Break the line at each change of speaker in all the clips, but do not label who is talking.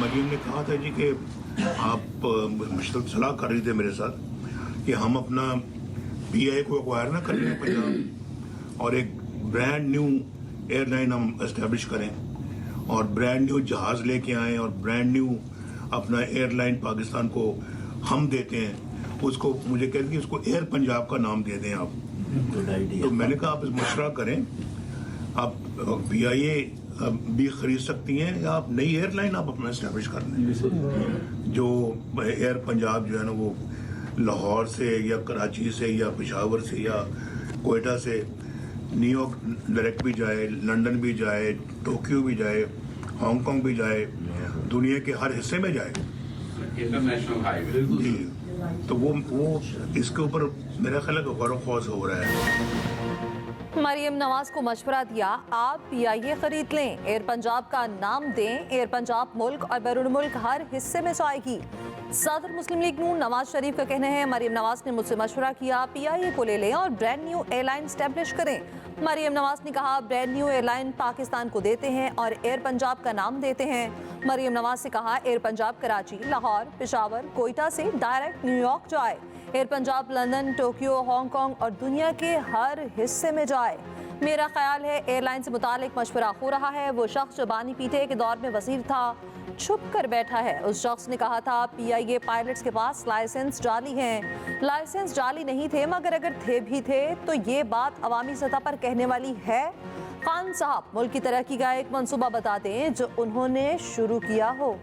मरीम ने कहा था जी कि आप मुश्किल सलाह कर रही थे मेरे साथ कि हम अपना PI को एक्वायर ना कर लें पंजाब और एक ब्रांड न्यू एयरलाइन हम एस्टेब्लिश करें और ब्रांड न्यू जहाज़ लेके आएँ और ब्रांड न्यू अपना एयरलाइन पाकिस्तान को हम देते हैं। उसको मुझे कहते कि उसको एयर पंजाब का नाम दे दें आप। तो मैंने कहा आप इस मशवरा करें, आप PIA भी खरीद सकती हैं या आप नई एयरलाइन आप अपना एस्टेब्लिश कर लें। जो एयर पंजाब जो है ना वो लाहौर से या कराची से या पेशावर से या कोयटा से न्यूयॉर्क डायरेक्ट भी जाए, लंदन भी जाए, टोक्यो भी जाए, हांगकांग भी जाए, दुनिया के हर हिस्से में जाए,
इंटरनेशनल हाईवे
जी। तो वो इसके ऊपर मेरा ख्याल है गौर ख्वास हो रहा है।
मरियम नवाज को मशवरा दिया, आप PIA खरीद लें, एयर पंजाब का नाम दें, एयर पंजाब मुल्क और बैरून मुल्क हर हिस्से में जाएगी। सदर मुस्लिम लीग नून नवाज शरीफ का कहना है, मरियम नवाज ने मुझसे मशवरा किया, PIA को ले लें और ब्रांड न्यू एयरलाइन स्टैब्लिश करें। मरियम नवाज ने कहा, ब्रांड न्यू एयरलाइन पाकिस्तान को देते हैं और एयर पंजाब का नाम देते हैं। मरियम नवाज से कहा, एयर पंजाब कराची, लाहौर, पेशावर, कोयटा से डायरेक्ट न्यूयॉर्क जाए, air Punjab London, Tokyo, Hong Kong और दुनिया के हर हिस्से में जाए। मेरा ख्याल है एयरलाइन से मुतालिक मशवरा हो रहा है। वो शख्स जो बानी पीटे के दौर में वजीर था छुप कर बैठा है। उस शख्स ने कहा था PIA पायलट्स के पास लाइसेंस जाली हैं। लाइसेंस जाली नहीं थे, मगर अगर थे भी थे तो ये बात अवामी सतह पर कहने वाली है। खान साहब मुल्क की तरक्की का एक मंसूबा बता दें जो उन्होंने शुरू किया हो।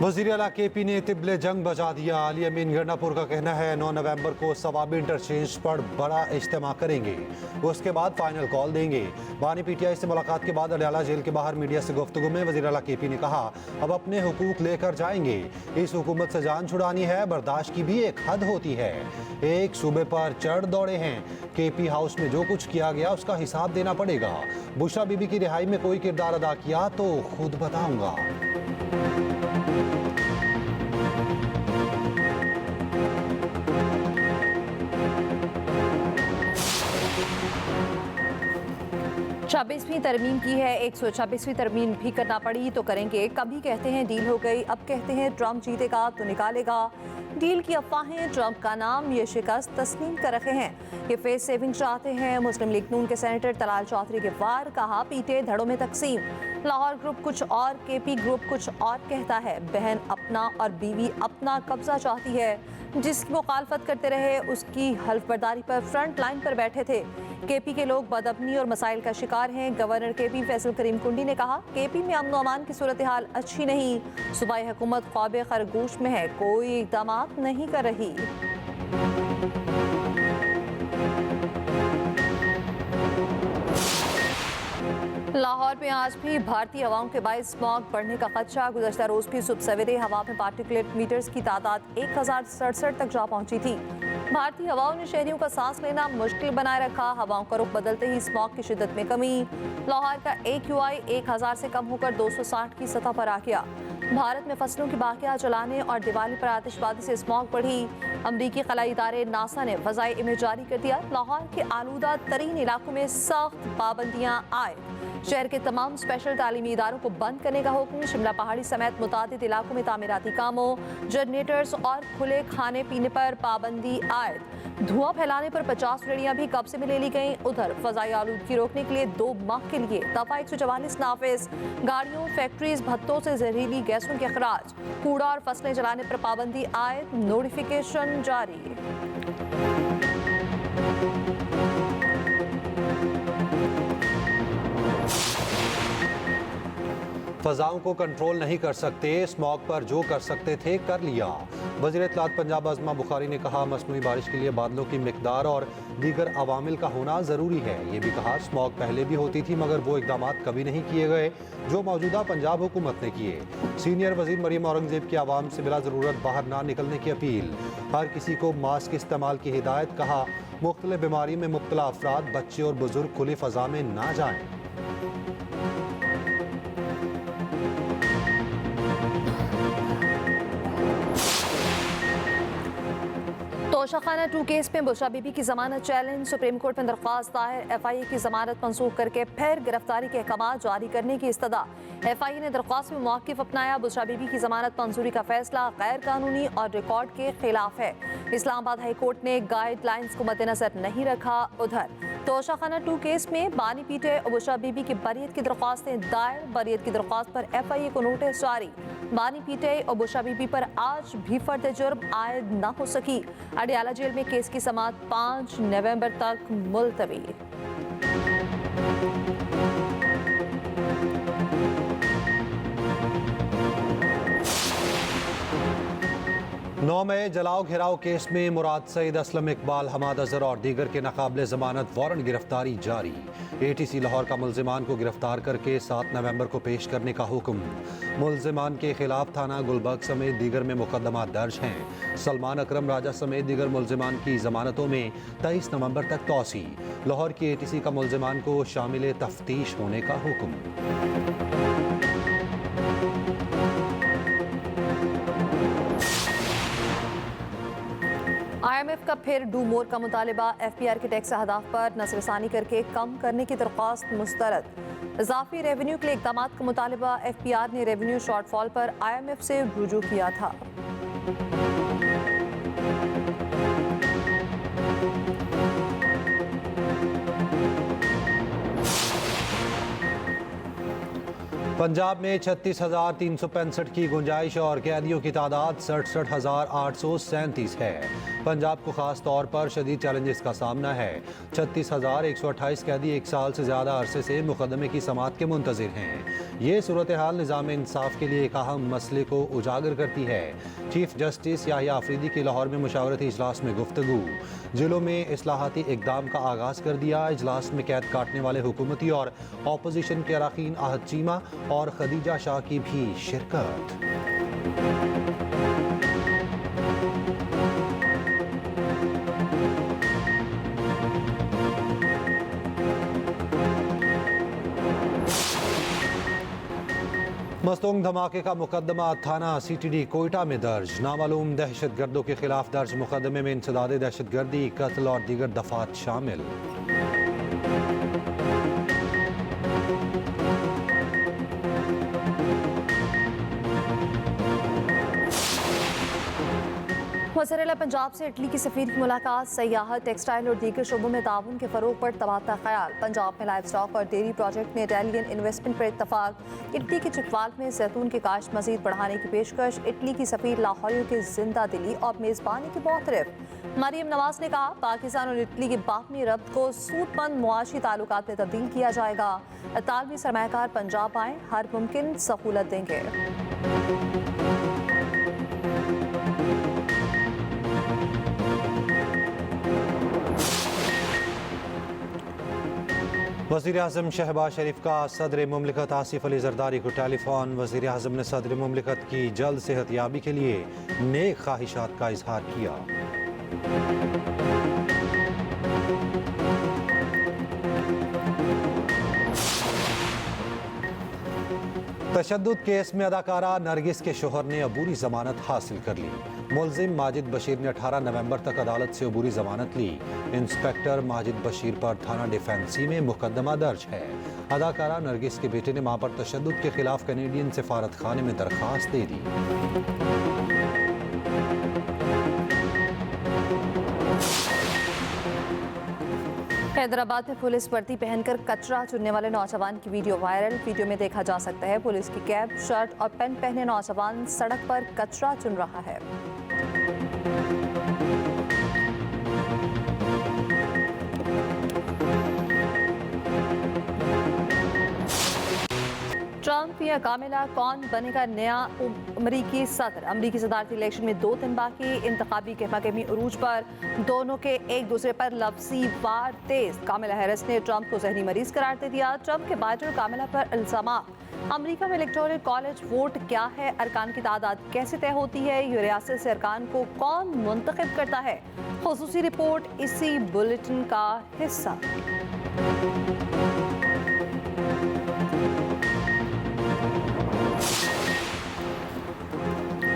वज़ीर आला KP ने तिबले जंग बजा दिया। अली अमीन गन्नापुर का कहना है 9 नवंबर को सवाबी इंटरचेंज पर बड़ा इज्तिमा करेंगे, उसके बाद फाइनल कॉल देंगे। बानी PTI से मुलाकात के बाद अडयाला जेल के बाहर मीडिया से गुफ्तगू में वज़ीर आला KP ने कहा, अब अपने हुकूक लेकर जाएंगे। इस हुकूमत से जान छुड़ानी है, बर्दाश्त की भी एक हद होती है। एक सूबे पर चढ़ दौड़े हैं। KP हाउस में जो कुछ किया गया उसका हिसाब देना पड़ेगा। बुशरा बीबी की रिहाई में कोई किरदार अदा किया तो खुद बताऊंगा।
छब्बीसवीं तरमीम की है, 126वीं तरमीम भी करना पड़ी तो करेंगे। कभी कहते हैं डील हो गई, अब कहते हैं ट्रंप जीतेगा तो निकालेगा। डील की अफवाहें, ट्रंप का नाम, ये शिकस्त तस्लीम कर रखे हैं। ये फेस सेविंग चाहते हैं। मुस्लिम लीग नून के सेनेटर तलाल चौधरी के वार, कहा पीटे धड़ों में तकसीम। लाहौर ग्रुप कुछ और, KP ग्रुप कुछ और कहता है। बहन अपना और बीवी अपना कब्जा चाहती है। जिसकी मुखालफत करते रहे उसकी हल्फ बर्दारी पर फ्रंट लाइन पर बैठे थे। KP के लोग बदअमनी और मसाइल का शिकार हैं। गवर्नर KP फैसल करीम कुंडी ने कहा, KP में अमन अमान की सूरत हाल अच्छी नहीं। सूबाई हुकूमत ख्वाब खरगोश में है, कोई इक़दाम नहीं कर रही। लाहौर में आज भी भारतीय हवाओं के बायस स्मॉग बढ़ने का खदशा। गुज़श्ता रोज भी सुबह सवेरे हवा में पार्टिकुलेट मीटर्स की तादाद 1067 तक जा पहुंची थी। भारतीय हवाओं ने शहरियों का सांस लेना मुश्किल बनाए रखा। हवाओं का रुख बदलते ही स्मॉग की शिद्दत में कमी। लाहौर का AQI 1000 से कम होकर 260 की सतह पर आ गया। भारत में फसलों की बाकियां जलाने और दिवाली पर आतिशबाजी से स्मॉग बढ़ी। अमरीकी खलाई इदारे नासा ने फ़ज़ाई इमेज जारी कर दिया। लाहौर के आलूदा तरीन इलाकों में सख्त पाबंदियां आए। शहर के तमाम स्पेशल तालीमी इदारों को बंद करने का हुक्म। शिमला पहाड़ी समेत मुतादिद इलाकों में तामीराती कामों, जनरेटर्स और खुले खाने पीने पर पाबंदी आयद। धुआं फैलाने पर 50 रेडियां भी कब्जे में ले ली गईं। उधर फजाई आलूदगी रोकने के लिए 2 माह के लिए दफा 144 नाफिज। गाड़ियों, फैक्ट्रीज, भट्टों से जहरीली गैसों के अखराज, कूड़ा और फसलें जलाने पर पाबंदी आयद। नोटिफिकेशन जारी।
फ़ज़ाओं को कंट्रोल नहीं कर सकते, स्मॉग पर जो कर सकते थे कर लिया। वज़ीर इत्तलात पंजाब आज़मा बुखारी ने कहा, मसनूई बारिश के लिए बादलों की मिक़दार और दीगर अवामिल का होना ज़रूरी है। ये भी कहा, स्मॉग पहले भी होती थी मगर वो इक़दाम कभी नहीं किए गए जो मौजूदा पंजाब हुकूमत ने किए। सीनियर वज़ीर मरीम औरंगज़ेब की आवाम से बिला ज़रूरत बाहर ना निकलने की अपील। हर किसी को मास्क इस्तेमाल की हिदायत। कहा, मुख्तलिफ बीमारी में मुब्तला अफराद, बच्चे और बुजुर्ग खुली फ़ज़ा में ना जाएँ।
तोशाखाना 2 केस में बुशरा बीबी की जमानत चैलेंज, सुप्रीम कोर्ट में दरख्वास्त दायर, FIA की जमानत मंसूख करके फिर गिरफ्तारी के अहकाम जारी करने की इस्तदा। FIA ने दरख्वास्त में मौक़िफ़ अपनाया, बुशरा बीबी की जमानत मंजूरी का फैसला गैर कानूनी और रिकॉर्ड के खिलाफ है। इस्लामाबाद हाई कोर्ट ने गाइडलाइंस को मद्देनजर नहीं रखा। उधर तोशाखाना 2 केस में बानी पीटे और बुशरा बीबी की बरियत की दरख्वास्तें दायर, बरियत की दरख्वास्त पर FIA को नोटिस जारी। बानी पीटे और बुशरा बीबी पर आज भी फर्द जुर्म आयद न हो सकी। अडियाला जेल में केस की समाअत 5 नवंबर तक मुलतवी।
9 मई जलाओ घेराव केस में मुराद सईद, असलम इकबाल, हमाद अजहर और दीगर के नाकाबिले जमानत वारंट गिरफ्तारी जारी। ATC लाहौर का मुल्जिमान को गिरफ्तार करके 7 नवंबर को पेश करने का हुक्म। मुल्जिमान के खिलाफ थाना गुलबर्ग समेत दीगर में मुकदमा दर्ज हैं। सलमान अकरम राजा समेत दीगर मुल्जिमान की जमानतों में 23 नवंबर तक तौसी। लाहौर की ATC का मुल्जिमान को शामिल तफ्तीश होने का हुक्म।
IMF का फिर डू मोर का मुतालिबा, FPR के टैक्स अहदाफ पर नजरसानी करके कम करने की दरख्वास्त मुस्तरद। इजाफी रेवेन्यू के लिए इक़दाम का मुतालिबा, FPR ने रेवेन्यू शॉर्टफॉल पर IMF से रुजू किया था।
पंजाब में 36,365 की गुंजाइश और कैदियों की तादाद 67,837 है। पंजाब को खास तौर पर शदीद चैलेंजेस का सामना है। 36,128 कैदी 1 साल से ज़्यादा अरसे से मुकदमे की समाअत के मुंतज़िर हैं। ये सूरत हाल निज़ाम इंसाफ के लिए एक अहम मसले को उजागर करती है। चीफ जस्टिस याहिया आफरीदी की लाहौर में मुशावरती इजलास में गुफ्तगू। जिलों में इस्लाहाती इक़दाम का आगाज़ कर दिया। इजलास में कैद काटने वाले हुकूमती और अपोजिशन के अरकान आहद चीमा और खदीजा शाह की भी शिरकत। मस्तूंग धमाके का मुकदमा थाना CTD कोयटा में दर्ज। नामालूम दहशतगर्दों के खिलाफ दर्ज मुकदमे में इंसदाद दहशतगर्दी, कत्ल और दीगर दफात शामिल।
वज़ीर-ए-आला पंजाब से इटली की सफ़ीर की मुलाकात, सयाहत, टेक्सटाइल और दीगर शोबों में ताउन के फ़रोग पर तबादला ख्याल। पंजाब में लाइव स्टॉक और डेयरी प्रोजेक्ट में इटालियन इन्वेस्टमेंट पर इत्तफाक। इटली के चिकवाल में जैतून की काश्त मज़ीद बढ़ाने की पेशकश। इटली की सफ़ीर लाहौरियों की जिंदा दिली और मेज़बानी की मुतरफ। मरियम नवाज ने कहा, पाकिस्तान और इटली के बाहमी रब्त को सूदमंद मुआशी ताल्लुकात में तब्दील किया जाएगा। तालबी सरमायाकार पंजाब आएँ, हर मुमकिन सहूलत देंगे।
वज़ीर-ए-आज़म शहबाज शरीफ का सदर मुमलिकत आसिफ अली जरदारी को टेलीफोन। वज़ीर-ए-आज़म ने सदर मुमलिकत की जल्द सेहतयाबी के लिए नेक ख्वाहिशात का इजहार किया। तशद्दुद केस में अदाकारा नरगिस के शोहर ने अबूरी जमानत हासिल कर ली। मुल्जिम माजिद बशीर ने 18 नवंबर तक अदालत से अबूरी जमानत ली। इंस्पेक्टर माजिद बशीर पर थाना डिफेंसी में मुकदमा दर्ज है। अदाकारा नरगिस के बेटे ने मां पर तशद्दुद के खिलाफ कैनेडियन सफारत खाने में दरखास्त दे दी।
हैदराबाद में पुलिस वर्दी पहनकर कचरा चुनने वाले नौजवान की वीडियो वायरल। वीडियो में देखा जा सकता है पुलिस की कैप, शर्ट और पैंट पहने नौजवान सड़क पर कचरा चुन रहा है। ट्रंप या कामिला, कौन बनेगा नया अमरीकी सदर? अमरीकी सदारती इलेक्शन में 2 दिन बाकी। इंतखाबी गहमागहमी उरूज पर, दोनों के एक दूसरे पर लफ्जी वार तेज। कामिला हैरिस ने ट्रंप को जहनी मरीज करार दे दिया। ट्रंप के बाइडेन और कामिला पर इल्जामात। अमरीका में इलेक्टोरल कॉलेज वोट क्या है? अरकान की तादाद कैसे तय होती है? ये रियासत से अरकान को कौन मुंतखब करता है? खुसूसी रिपोर्ट इसी बुलेटिन का हिस्सा।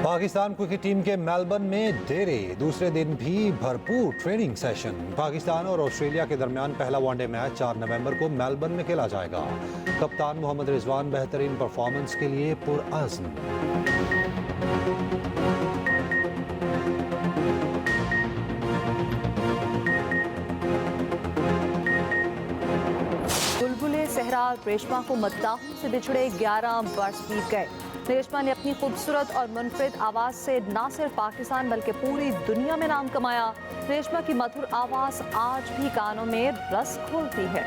पाकिस्तान क्रिकेट टीम के मेलबर्न में देरे दूसरे दिन भी भरपूर ट्रेनिंग सेशन। पाकिस्तान और ऑस्ट्रेलिया के दरमियान पहला वनडे मैच 4 नवंबर को मेलबर्न में खेला जाएगा। कप्तान मोहम्मद रिजवान बेहतरीन परफॉर्मेंस के लिए पुरअज़्म।
बुलबुले सहरा और रेशमा को मद्दाहों से बिछड़े 11 वर्ष बीत गए। रेशमा ने अपनी खूबसूरत और मुनफरिद आवाज़ से न सिर्फ पाकिस्तान बल्कि पूरी दुनिया में नाम कमाया। रेशमा की मधुर आवाज़ आज भी कानों में रस घोलती है।